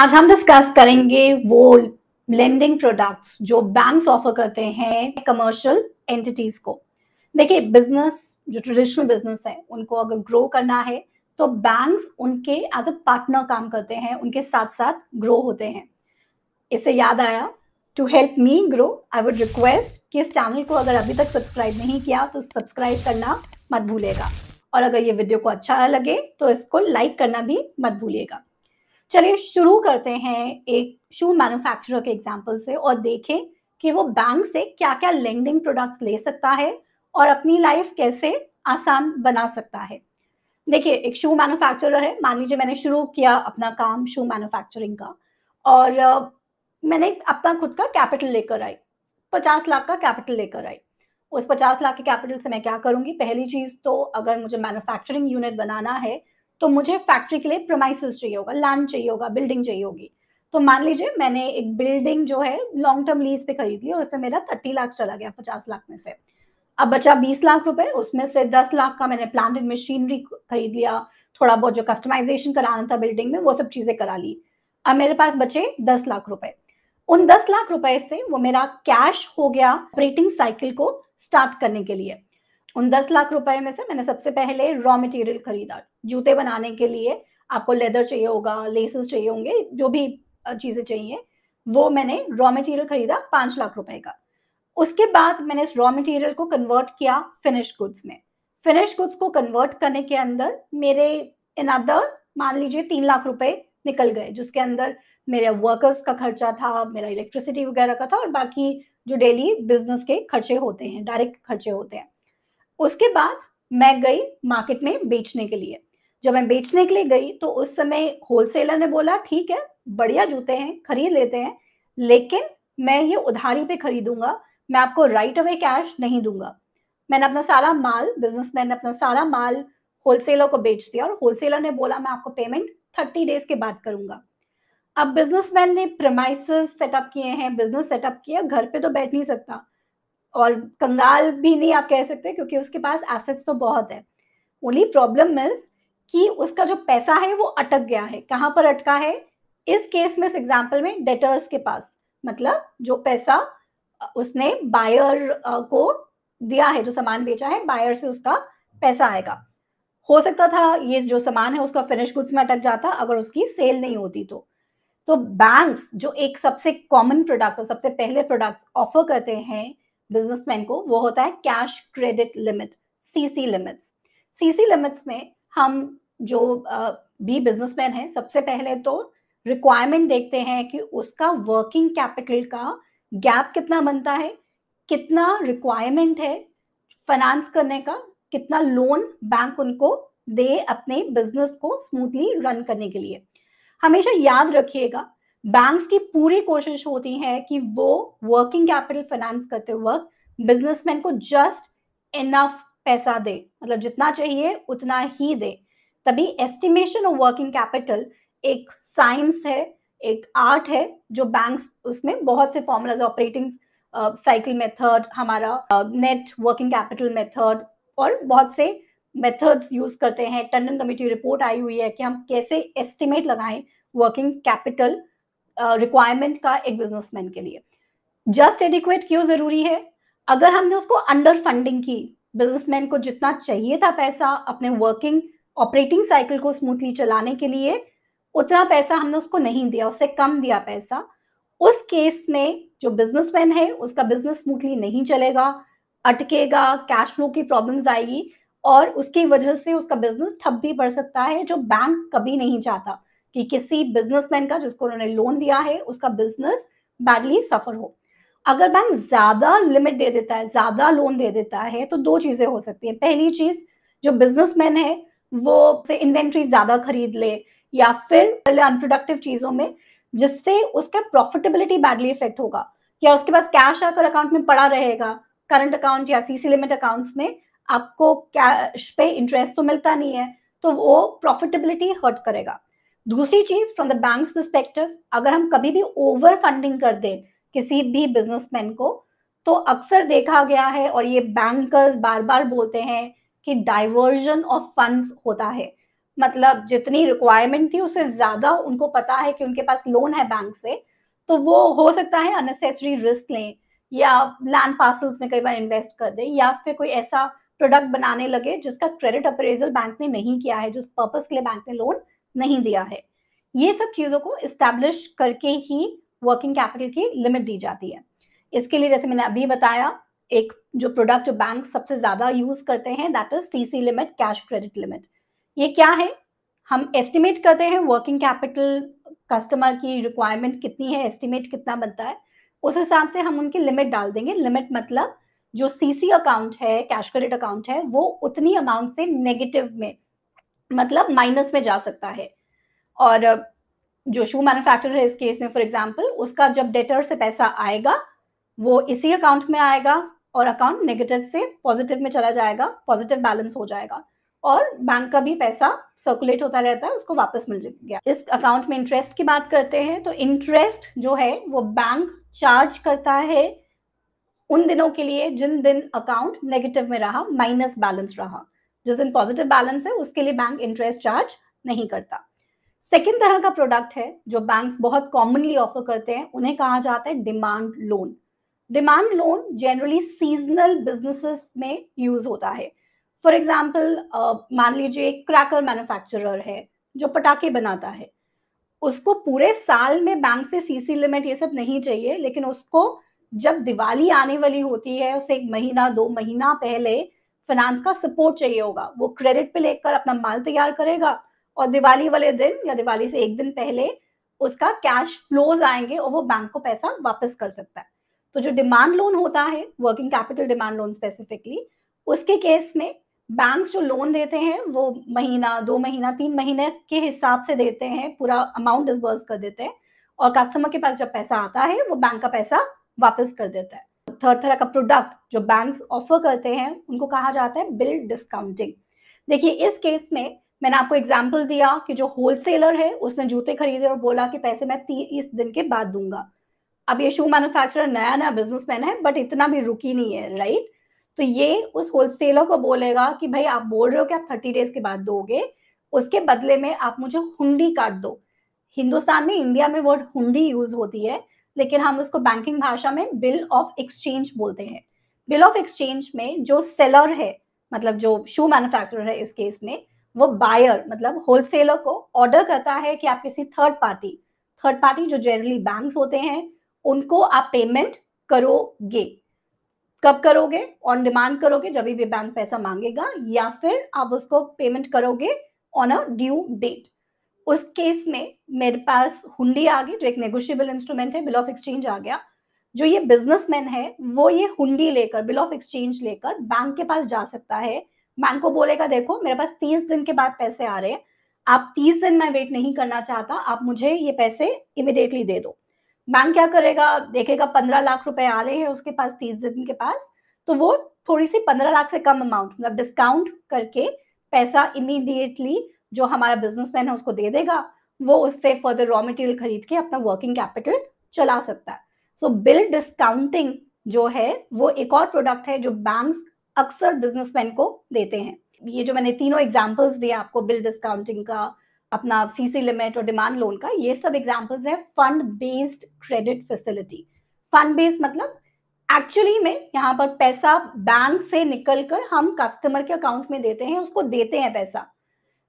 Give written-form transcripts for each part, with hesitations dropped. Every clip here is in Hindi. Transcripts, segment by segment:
आज हम डिस्कस करेंगे वो लेंडिंग प्रोडक्ट्स जो बैंक्स ऑफर करते हैं कमर्शियल एंटिटीज को। देखिए, बिजनेस जो ट्रेडिशनल बिजनेस है उनको अगर ग्रो करना है तो बैंक्स उनके एज अ पार्टनर काम करते हैं, उनके साथ साथ ग्रो होते हैं। इससे याद आया, to help me grow I would request कि इस चैनल को अगर अभी तक सब्सक्राइब नहीं किया तो सब्सक्राइब करना मत भूलिएगा, और अगर ये वीडियो को अच्छा लगे तो इसको लाइक करना भी मत भूलिएगा। चलिए शुरू करते हैं एक शू मैन्युफैक्चरर के एग्जांपल से और देखें कि वो बैंक से क्या क्या लेंडिंग प्रोडक्ट्स ले सकता है और अपनी लाइफ कैसे आसान बना सकता है। देखिए, एक शू मैन्युफैक्चरर है। मान लीजिए मैंने शुरू किया अपना काम शू मैन्युफैक्चरिंग का, और मैंने अपना खुद का कैपिटल लेकर आई, 50 लाख का कैपिटल लेकर आई। उस 50 लाख के कैपिटल से मैं क्या करूंगी? पहली चीज तो अगर मुझे मैन्युफैक्चरिंग यूनिट बनाना है तो मुझे फैक्ट्री के लिए प्रीमाइसेस चाहिए होगा, लैंड चाहिए होगा, बिल्डिंग चाहिए होगी। तो मान लीजिए मैंने एक बिल्डिंग जो है लॉन्ग टर्म लीज पे खरीद ली और उसमें मेरा 30 लाख चला गया 50 लाख में से। अब बचा 20 लाख रुपए, उसमें से 10 लाख का मैंने प्लांट एंड मशीनरी खरीद लिया, थोड़ा बहुत जो कस्टमाइजेशन कराना था बिल्डिंग में वो सब चीजें करा ली। अब मेरे पास बचे 10 लाख रुपए। उन 10 लाख रुपए से वो मेरा कैश हो गया ऑपरेटिंग साइकिल को स्टार्ट करने के लिए। उन 10 लाख रुपए में से मैंने सबसे पहले रॉ मटेरियल खरीदा। जूते बनाने के लिए आपको लेदर चाहिए होगा, लेसेस चाहिए होंगे, जो भी चीजें चाहिए वो मैंने रॉ मटेरियल खरीदा 5 लाख रुपए का। उसके बाद मैंने इस रॉ मटेरियल को कन्वर्ट किया फिनिश गुड्स में। फिनिश गुड्स को कन्वर्ट करने के अंदर मेरे अनदर मान लीजिए 3 लाख रुपए निकल गए, जिसके अंदर मेरे वर्कर्स का खर्चा था, मेरा इलेक्ट्रिसिटी वगैरह का था, और बाकी जो डेली बिजनेस के खर्चे होते हैं, डायरेक्ट खर्चे होते हैं। उसके बाद मैं गई मार्केट में बेचने के लिए। जब मैं बेचने के लिए गई तो उस समय होलसेलर ने बोला ठीक है, बढ़िया जूते हैं, खरीद लेते हैं, लेकिन मैं ये उधारी पे खरीदूंगा, मैं आपको राइट अवे कैश नहीं दूंगा। मैंने अपना सारा माल, बिजनेसमैन ने अपना सारा माल होलसेलर को बेच दिया और होलसेलर ने बोला मैं आपको पेमेंट 30 डेज के बाद करूंगा। अब बिजनेसमैन ने प्रीमाइसेस सेटअप किए हैं, बिजनेस सेटअप किया, घर पे तो बैठ नहीं सकता, और कंगाल भी नहीं आप कह सकते क्योंकि उसके पास एसेट्स तो बहुत है। ओनली प्रॉब्लम इज कि उसका जो पैसा है वो अटक गया है। कहां पर अटका है? इस केस में, इस एग्जांपल में, डेटर्स के पास। मतलब जो पैसा उसने बायर को दिया है, जो सामान बेचा है, बायर से उसका पैसा आएगा। हो सकता था ये जो सामान है उसका फिनिश गुड्स में अटक जाता अगर उसकी सेल नहीं होती तो बैंक्स जो एक सबसे कॉमन प्रोडक्ट और सबसे पहले प्रोडक्ट्स ऑफर करते हैं बिजनेसमैन को, वो होता है cash credit limit, CC limits. CC limits में हम जो भी बिजनेसमैन है, सबसे पहले तो रिक्वायरमेंट देखते हैं कि उसका वर्किंग कैपिटल का गैप कितना बनता है, कितना रिक्वायरमेंट है फाइनेंस करने का, कितना लोन बैंक उनको दे अपने बिजनेस को स्मूथली रन करने के लिए। हमेशा याद रखिएगा, बैंक्स की पूरी कोशिश होती है कि वो वर्किंग कैपिटल फाइनेंस करते वक्त बिजनेसमैन को जस्ट इनफ पैसा दे, मतलब जितना चाहिए उतना ही दे। तभी एस्टिमेशन ऑफ वर्किंग कैपिटल एक साइंस है, एक आर्ट है, जो बैंक्स उसमें बहुत से फॉर्मूलाज, ऑपरेटिंग साइकिल मेथड, हमारा नेट वर्किंग कैपिटल मेथड और बहुत से मेथड्स यूज करते हैं। टंडन कमेटी रिपोर्ट आई हुई है कि हम कैसे एस्टिमेट लगाएं वर्किंग कैपिटल रिक्वायरमेंट का एक बिजनेसमैन के लिए। जस्ट एडिक्वेट क्यों जरूरी है? अगर हमने उसको अंडर फंडिंग की, बिजनेसमैन को जितना चाहिए था पैसा अपने वर्किंग ऑपरेटिंग साइकिल को स्मूथली चलाने के लिए, उतना पैसा हमने उसको नहीं दिया, उससे कम दिया पैसा, उस केस में जो बिजनेसमैन है उसका बिजनेस स्मूथली नहीं चलेगा, अटकेगा, कैश फ्लो की प्रॉब्लम्स आएगी और उसकी वजह से उसका बिजनेस ठप भी पड़ सकता है, जो बैंक कभी नहीं चाहता कि किसी बिजनेसमैन का जिसको उन्होंने लोन दिया है उसका बिजनेस बैडली सफर हो। अगर बैंक ज्यादा लिमिट दे देता है, ज्यादा लोन दे देता है, तो दो चीजें हो सकती है। पहली चीज, जो बिजनेसमैन है वो से इन्वेंट्री ज्यादा खरीद ले या फिर अनप्रोडक्टिव चीजों में, जिससे उसका प्रॉफिटेबिलिटी बैडली इफेक्ट होगा, या उसके पास कैश आकर अकाउंट में पड़ा रहेगा, करंट अकाउंट या सीसी लिमिट अकाउंट्स में आपको कैश पे इंटरेस्ट तो मिलता नहीं है, तो वो प्रॉफिटेबिलिटी हर्ट करेगा। दूसरी चीज, फ्रॉम द बैंक्स पर्सपेक्टिव, अगर हम कभी भी ओवर फंडिंग कर दें किसी भी बिजनेसमैन को, तो अक्सर देखा गया है और ये बैंकर्स बार बार बोलते हैं कि डाइवर्जन ऑफ फंड्स होता है। मतलब जितनी रिक्वायरमेंट थी उससे ज़्यादा उनको पता है कि उनके पास लोन है बैंक से, तो वो हो सकता है अननेसेसरी रिस्क लें या लैंड पार्सल्स में कई बार इन्वेस्ट कर दें या फिर कोई ऐसा प्रोडक्ट बनाने लगे जिसका क्रेडिट अप्रेजल बैंक ने नहीं किया है, जिस पर्पस के लिए बैंक ने लोन नहीं दिया है। ये सब चीज़ों को एस्टैब्लिश करके ही वर्किंग कैपिटल की लिमिट दी जाती है। इसके लिए जैसे मैंने अभी बताया, एक जो प्रोडक्ट जो बैंक सबसे ज़्यादा यूज़ करते हैं that is CC limit, cash credit limit. ये क्या है? हम एस्टिमेट करते हैं वर्किंग कैपिटल कस्टमर की रिक्वायरमेंट कितनी है, एस्टिमेट कितना बनता है, उस हिसाब से हम उनकी लिमिट डाल देंगे। लिमिट मतलब जो सीसी अकाउंट है, कैश क्रेडिट अकाउंट है, वो उतनी अमाउंट से नेगेटिव में मतलब माइनस में जा सकता है। और जो शू मैन्युफैक्चरर है इस केस में फॉर एग्जांपल, उसका जब डेटर से पैसा आएगा, वो इसी अकाउंट में आएगा और अकाउंट नेगेटिव से पॉजिटिव में चला जाएगा, पॉजिटिव बैलेंस हो जाएगा और बैंक का भी पैसा सर्कुलेट होता रहता है, उसको वापस मिल जाएगा। इस अकाउंट में इंटरेस्ट की बात करते हैं तो इंटरेस्ट जो है वो बैंक चार्ज करता है उन दिनों के लिए जिन दिन अकाउंट नेगेटिव में रहा, माइनस बैलेंस रहा। जिस दिन पॉजिटिव बैलेंस है उसके लिए बैंक इंटरेस्ट चार्ज नहीं करता। सेकेंड तरह का प्रोडक्ट है जो बैंक्स बहुत कॉमनली ऑफर करते हैं, उन्हें कहा जाता है demand loan. Demand loan generally seasonal businesses में यूज होता है। फॉर एग्जाम्पल मान लीजिए एक क्रैकर मैन्युफैक्चरर है जो पटाखे बनाता है, उसको पूरे साल में बैंक से सीसी लिमिट ये सब नहीं चाहिए, लेकिन उसको जब दिवाली आने वाली होती है उसे 1 महीना 2 महीना पहले फाइनेंस का सपोर्ट चाहिए होगा। वो क्रेडिट पे लेकर अपना माल तैयार करेगा और दिवाली वाले दिन या दिवाली से 1 दिन पहले उसका कैश फ्लोज आएंगे और वो बैंक को पैसा वापस कर सकता है। तो जो डिमांड लोन होता है, working capital demand loan specifically, उसके केस में बैंक्स जो लोन देते हैं वो महीना 2 महीना 3 महीने के हिसाब से देते हैं, पूरा अमाउंट डिसबर्स कर देते हैं और कस्टमर के पास जब पैसा आता है वो बैंक का पैसा वापस कर देता है। थर्ड तरह का प्रोडक्ट जो बैंक्स ऑफर करते हैं उनको कहा जाता है बिल डिस्काउंटिंग। देखिए इस केस में मैंने आपको एग्जांपल दिया कि जो होलसेलर है उसने जूते खरीदे और बोला कि पैसे मैं 30 दिन के बाद दूंगा। अब ये शू मैन्युफैक्चरर नया नया बिजनेसमैन है बट इतना भी रुकी नहीं है, राइट? तो ये उस होलसेलर को बोलेगा कि भाई आप बोल रहे हो कि आप 30 डेज के बाद दोगे, उसके बदले में आप मुझे हुंडी काट दो। हिंदुस्तान में, इंडिया में वर्ड हुंडी यूज होती है, लेकिन हम उसको बैंकिंग भाषा में बिल ऑफ एक्सचेंज बोलते हैं। बिल ऑफ एक्सचेंज में जो सेलर है, मतलब जो शू मैन्युफैक्चरर है इस केस में, वो बायर मतलब होलसेलर को ऑर्डर करता है कि आप किसी थर्ड पार्टी जो जनरली बैंक्स होते हैं, उनको आप पेमेंट करोगे। कब करोगे? ऑन डिमांड करोगे जब भी बैंक पैसा मांगेगा, या फिर आप उसको पेमेंट करोगे ऑन अ ड्यू डेट। उस केस में मेरे पास हुंडी आ गई जो एक नेगोशिएबल इंस्ट्रूमेंट है, बिल ऑफ एक्सचेंज आ गया। जो ये बिजनेसमैन है वो ये हुंडी लेकर, बिल ऑफ एक्सचेंज लेकर बैंक के पास जा सकता है। बैंक को बोलेगा देखो मेरे पास 30 दिन के बाद पैसे आ रहे हैं, आप 30 दिन मैं वेट नहीं करना चाहता, आप मुझे ये पैसे इमिडिएटली दे दो। बैंक क्या करेगा, देखेगा 15 लाख रुपए आ रहे हैं उसके पास 30 दिन के पास, तो वो थोड़ी सी 15 लाख से कम अमाउंट मतलब डिस्काउंट करके पैसा इमीडिएटली जो हमारा बिजनेसमैन है उसको दे देगा। वो उससे फर्दर रॉ मटेरियल खरीद के अपना वर्किंग कैपिटल चला सकता है। सो बिल डिस्काउंटिंग जो है वो एक और प्रोडक्ट है जो बैंक्स अक्सर बिजनेसमैन को देते हैं। ये जो मैंने तीनों एग्जांपल्स दिए आपको, बिल डिस्काउंटिंग का, अपना सीसी लिमिट और डिमांड लोन का, ये सब एग्जांपल्स है fund based credit facility. Fund based मतलब एक्चुअली में यहाँ पर पैसा बैंक से निकलकर हम कस्टमर के अकाउंट में देते हैं, उसको देते हैं पैसा।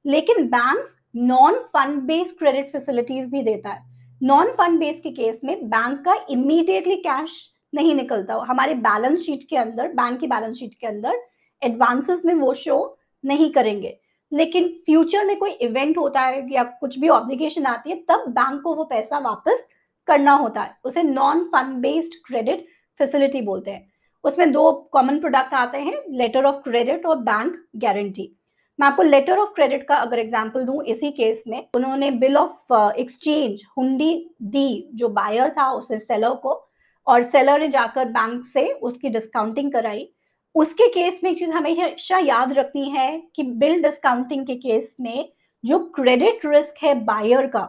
लेकिन banks non fund based credit facilities भी देता है। नॉन फंड बेस्ड के केस में बैंक का इमीडिएटली कैश नहीं निकलता, हमारे बैलेंस शीट के अंदर, बैंक की बैलेंस शीट के अंदर एडवांसेस में वो शो नहीं करेंगे। लेकिन फ्यूचर में कोई इवेंट होता है या कुछ भी ऑब्लिगेशन आती है तब बैंक को वो पैसा वापस करना होता है, उसे non fund based credit facility बोलते हैं। उसमें दो कॉमन प्रोडक्ट आते हैं, लेटर ऑफ क्रेडिट और बैंक गारंटी। मैं आपको लेटर ऑफ क्रेडिट का अगर एग्जांपल दूं, इसी केस में उन्होंने बिल ऑफ एक्सचेंज हुंडी दी जो बायर था उसने सेलर को, और सेलर ने जाकर बैंक से उसकी डिस्काउंटिंग कराई। उसके केस में एक चीज हमेशा याद रखनी है कि बिल डिस्काउंटिंग के केस में जो क्रेडिट रिस्क है बायर का,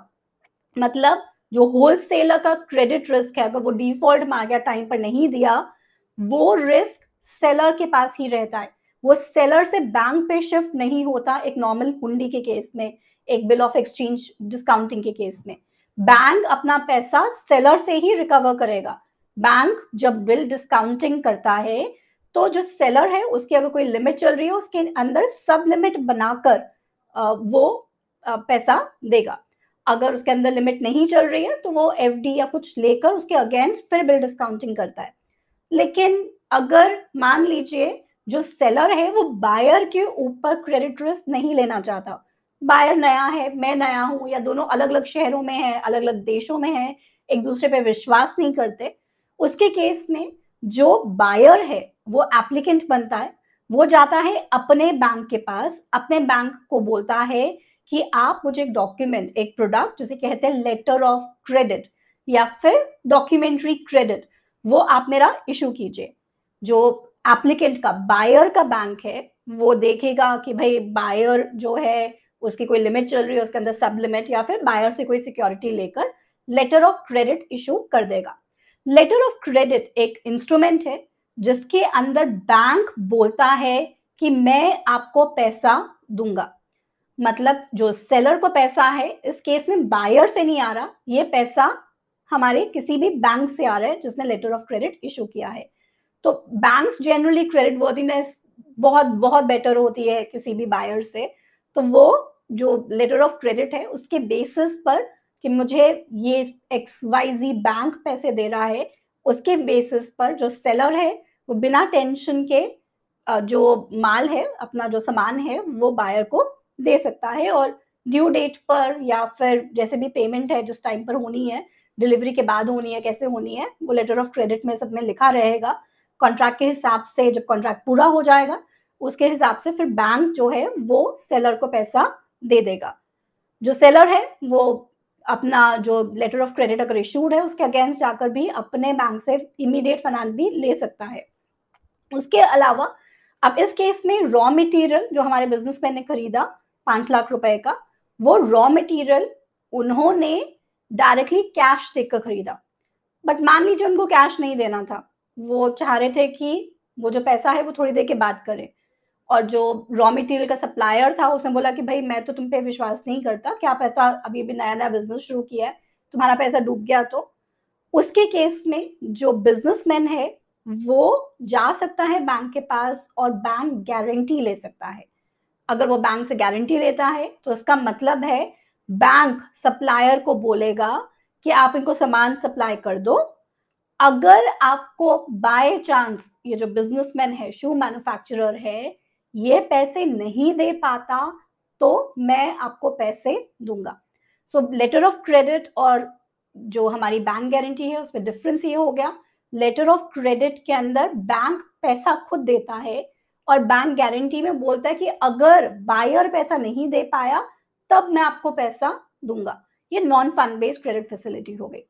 मतलब जो होलसेलर का क्रेडिट रिस्क है, अगर वो डिफॉल्ट में आ गया, टाइम पर नहीं दिया, वो रिस्क सेलर के पास ही रहता है। वो सेलर से बैंक पे शिफ्ट नहीं होता एक नॉर्मल हुंडी के केस में, एक बिल ऑफ एक्सचेंज डिस्काउंटिंग के केस में। बैंक अपना पैसा सेलर से ही रिकवर करेगा। बैंक जब बिल डिस्काउंटिंग करता है तो जो सेलर है उसकी अगर कोई लिमिट चल रही है उसके अंदर सब लिमिट बनाकर वो पैसा देगा। अगर उसके अंदर लिमिट नहीं चल रही है तो वो एफडी या कुछ लेकर उसके अगेंस्ट फिर बिल डिस्काउंटिंग करता है। लेकिन अगर मान लीजिए जो सेलर है वो बायर के ऊपर क्रेडिट रिस्क नहीं लेना चाहता, बायर नया है, मैं नया हूं, या दोनों अलग अलग शहरों में है, अलग अलग देशों में है, एक दूसरे पे विश्वास नहीं करते, उसके केस में जो बायर है वो एप्लीकेंट बनता है। वो जाता है अपने बैंक के पास, अपने बैंक को बोलता है कि आप मुझे एक डॉक्यूमेंट, एक प्रोडक्ट जिसे कहते हैं लेटर ऑफ क्रेडिट या फिर डॉक्यूमेंट्री क्रेडिट, वो आप मेरा इशू कीजिए। जो एप्लीकेंट का, बायर का बैंक है, वो देखेगा कि भाई बायर जो है उसकी कोई लिमिट चल रही है, उसके अंदर सब लिमिट, या फिर बायर से कोई सिक्योरिटी लेकर लेटर ऑफ क्रेडिट इशू कर देगा। लेटर ऑफ क्रेडिट एक इंस्ट्रूमेंट है जिसके अंदर बैंक बोलता है कि मैं आपको पैसा दूंगा। मतलब जो सेलर को पैसा है, इस केस में बायर से नहीं आ रहा, ये पैसा हमारे किसी भी बैंक से आ रहा है जिसने लेटर ऑफ क्रेडिट इशू किया है। तो बैंक्स जनरली क्रेडिट वर्दीनेस बहुत बहुत बेटर होती है किसी भी बायर से, तो वो जो लेटर ऑफ क्रेडिट है उसके बेसिस पर कि मुझे ये XYZ बैंक पैसे दे रहा है, उसके बेसिस पर जो सेलर है वो बिना टेंशन के जो माल है, अपना जो सामान है, वो बायर को दे सकता है। और ड्यू डेट पर या फिर जैसे भी पेमेंट है जिस टाइम पर होनी है, डिलीवरी के बाद होनी है, कैसे होनी है, वो लेटर ऑफ क्रेडिट में सब में लिखा रहेगा। कॉन्ट्रैक्ट के हिसाब से जब कॉन्ट्रैक्ट पूरा हो जाएगा उसके हिसाब से फिर बैंक जो है वो सेलर को पैसा दे देगा। जो सेलर है वो अपना जो लेटर ऑफ क्रेडिट अगर इशूड है उसके अगेंस्ट जाकर भी अपने बैंक से इमीडिएट फाइनेंस भी ले सकता है। उसके अलावा अब इस केस में रॉ मटेरियल जो हमारे बिजनेसमैन ने खरीदा 5 लाख रुपए का, वो रॉ मटेरियल उन्होंने डायरेक्टली कैश देकर खरीदा। बट मान लीजिए उनको कैश नहीं देना था, वो चाह रहे थे कि वो जो पैसा है वो थोड़ी देर के बाद करें, और जो रॉ मटेरियल का सप्लायर था उसने बोला कि भाई मैं तो तुम पे विश्वास नहीं करता, क्या पैसा, अभी भी नया नया बिजनेस शुरू किया है, तुम्हारा पैसा डूब गया। तो उसके केस में जो बिजनेसमैन है वो जा सकता है बैंक के पास और बैंक गारंटी ले सकता है। अगर वो बैंक से गारंटी लेता है तो इसका मतलब है बैंक सप्लायर को बोलेगा कि आप इनको सामान सप्लाई कर दो। अगर आपको बाय चांस ये जो बिजनेसमैन है, शू मैन्युफैक्चरर है, ये पैसे नहीं दे पाता तो मैं आपको पैसे दूंगा। सो लेटर ऑफ क्रेडिट और जो हमारी बैंक गारंटी है उसमें डिफरेंस ये हो गया, लेटर ऑफ क्रेडिट के अंदर बैंक पैसा खुद देता है और बैंक गारंटी में बोलता है कि अगर बायर पैसा नहीं दे पाया तब मैं आपको पैसा दूंगा। ये non fund based credit facility हो गई।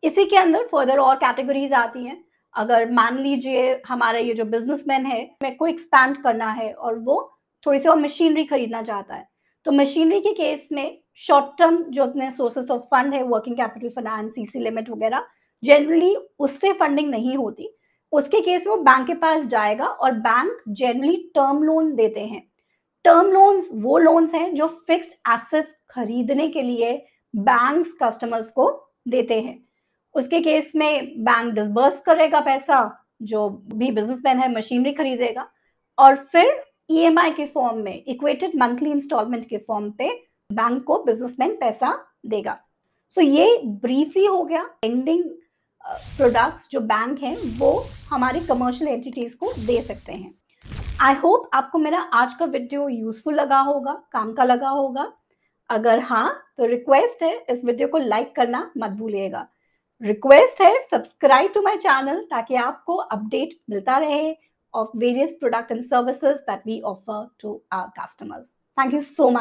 इसी के अंदर फर्दर और कैटेगरीज आती हैं। अगर मान लीजिए हमारा ये जो बिजनेसमैन है, मेरे को एक्सपैंड करना है और वो थोड़ी सी और मशीनरी खरीदना चाहता है, तो मशीनरी के केस में शॉर्ट टर्म जो अपने सोर्सेस ऑफ फंड है, working capital finance, CC limit वगैरह, जनरली उससे फंडिंग नहीं होती। उसके केस में वो बैंक के पास जाएगा और बैंक जनरली टर्म लोन देते हैं। टर्म लोन्स वो लोन्स हैं जो फिक्स्ड एसेट्स खरीदने के लिए बैंक्स कस्टमर्स को देते हैं। उसके केस में बैंक डिसबर्स करेगा पैसा, जो भी बिजनेसमैन है मशीनरी खरीदेगा, और फिर ईएमआई के फॉर्म में, इक्वेटेड मंथली इंस्टॉलमेंट के फॉर्म पे बैंक को बिजनेसमैन पैसा देगा। सो ये ब्रीफली हो गया लेंडिंग प्रोडक्ट्स जो बैंक हैं वो हमारी कमर्शियल एंटिटीज को दे सकते हैं। आई होप आपको मेरा आज का वीडियो यूजफुल लगा होगा, काम का लगा होगा। अगर हाँ तो रिक्वेस्ट है इस वीडियो को लाइक करना मत भूलिएगा। रिक्वेस्ट है सब्सक्राइब टू माय चैनल ताकि आपको अपडेट मिलता रहे of various product and services that we offer to our customers. Thank you so much.